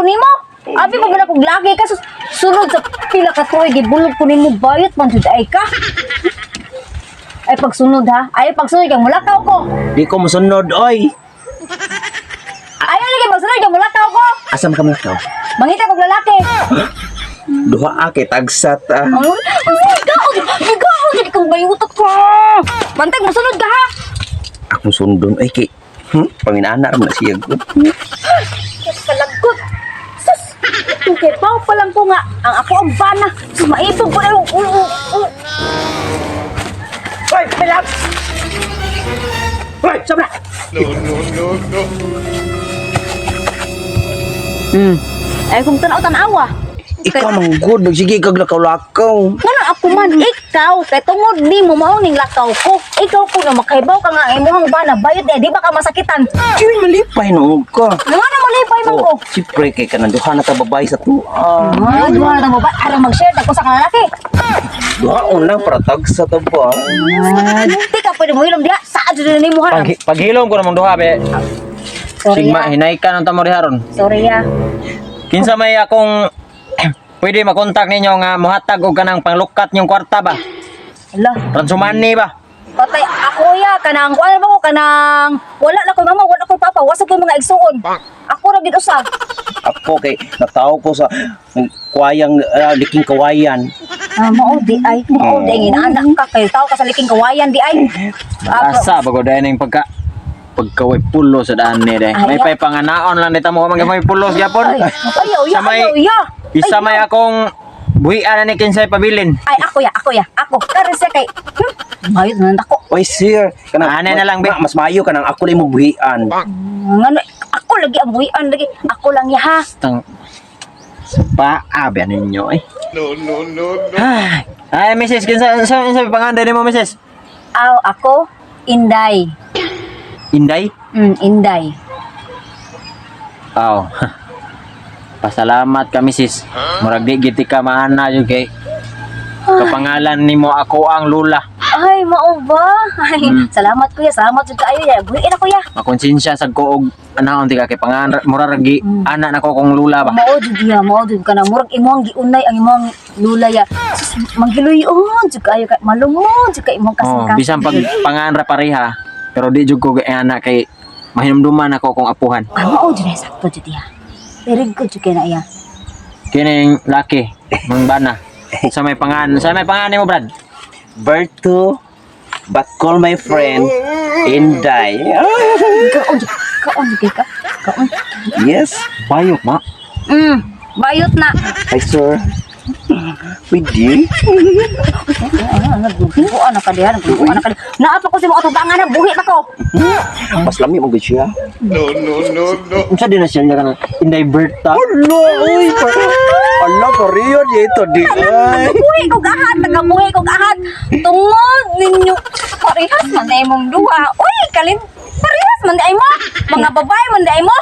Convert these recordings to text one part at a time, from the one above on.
ko nimo. Abi pa man akong lagi ka sunod sa pila ka tuig gibulog ko nimo bayot man jud ay ka. Ay pagsunod ha. Ay pagsunod kang mulakaw ko. Di ko masunod, oy. Ayaw lagi magsunod kang mulakaw ko. Asa man ka mulakaw? Mangita kog lalaki. Duha kay tagsat ah. Ano? Ikaw, jadi kang bayutot ko. Bantay masunod ka ha. Ako sundon ay kay panginana ra man siya ko. Kalagot. Sus, okay pa lang ko nga ang ako ang bana. Sus, maipog ko na yung Hoy, relax. Hoy, sobra. Ay kung tanaw-tanawa. Ikaw mang good, sige kag lakaw-lakaw. Ngano ako man ikaw kay tungod di mo mao ning lakaw ko. Ikaw ko na makaibaw ka nga imong bana bayad di ba ka masakitan? Dili malipay no ka. Nga na malipay man ko. Siyempre kay kanang duha na ta babae sa tuwa. Duha na mo ba ara mag-share ako sa lalaki. Duhaon lang para tagsa ta ba. Di ka pwede mo ilong diha sa adto ni mo ha. Paghilom ko namang duha be. Sorry Sigma ya. hinay ka ng tamo diharon. Sorry ya. Kinsa may akong pwede makontak ninyo nga mohatag og kanang panglukat nyong kwarta ba? Hala. Transumani ba? Patay ako ya kanang wala ba ko kanang wala na ko mama wala ko papa wasag ko mga igsuon. Ako ra gid usa. Ako kay nataw ko sa kuwayang liking kawayan. Mao di ay mao di anak ka kay tao ka sa liking kawayan di ay. Asa ba ko dahil yung pagkaway pulo sa daan ni deh. May pay panganaon lang dito mo magkaway pulo gyapon. Ayaw ya, Sa may- ayaw ya. Isa may akong buhian na ni kinsay pabilin. Ay ako karon siya kay mayot man ako. Oy sir, Anay na lang, be. mas mayo kanang ako na imong buhian. Ngano ako lagi ang buhian lagi. Ako lang ya ha. Tang sa paa ba ninyo eh. No. Ay, Mrs. Kinsa sa panganday nimo, Mrs. Aw ako Inday. Inday? Inday. Aw. Pasalamat ka, Mrs. Murag di giti ka maana jud kay kapangalan nimo ako ang lula. Ay mao ba? Ay salamat kuya, salamat jud kaayo ya. Buhiin ako ya. Makonsensya sad ko og anaon ti ka kay pangalan murag gi ana nako kong lula ba. Mao jud kana murag imong giunay ang imong lula ya. Sus manghiluyon jud kaayo kay malumod jud kay imong Oh, kasing. bisan pag pangalan ra pareha, pero di jud ko kay ana kay mahinumduman ako kong apuhan. Mao jud ay sakto jud ya. Very good jud kay na ya. Kining laki, mong bana. Sa may pangalan mo, Brad? Berto, but call my friend Inday. Kaon jud kay ka. Kaon. Yes, Bayot ma. Bayot na. hi sir. Pwede? Nagbubuan na ka diha, nagbubuan na ka. Naapa ko si mo atubangan na buhi pa ko. Mas lami mo gud siya. Unsa din na siya nga kanang Inday Berta? Hello, uy. Ala, period ito di. Ay. Buhi kog ahad, nagabuhi kog ahad. Tungod ninyo parehas man na imong duha. Uy, kalin parehas man di ay mo. Mga babae man di ay mo.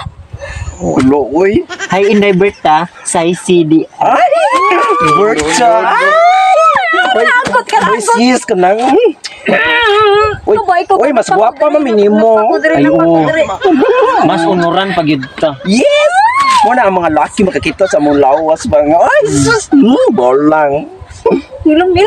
Hello, uy. Hi Inday Berta, say CD. Ay, Berta. Kalangkot, Uy, sis ka nang. Uy, uy, mas gwapa mamini mo. Ayo. Mas unuran pag yun ta. Yes! Muna ang mga laki makakita sa mong lawas ba nga. Ay, sus! Bolang. Ilang.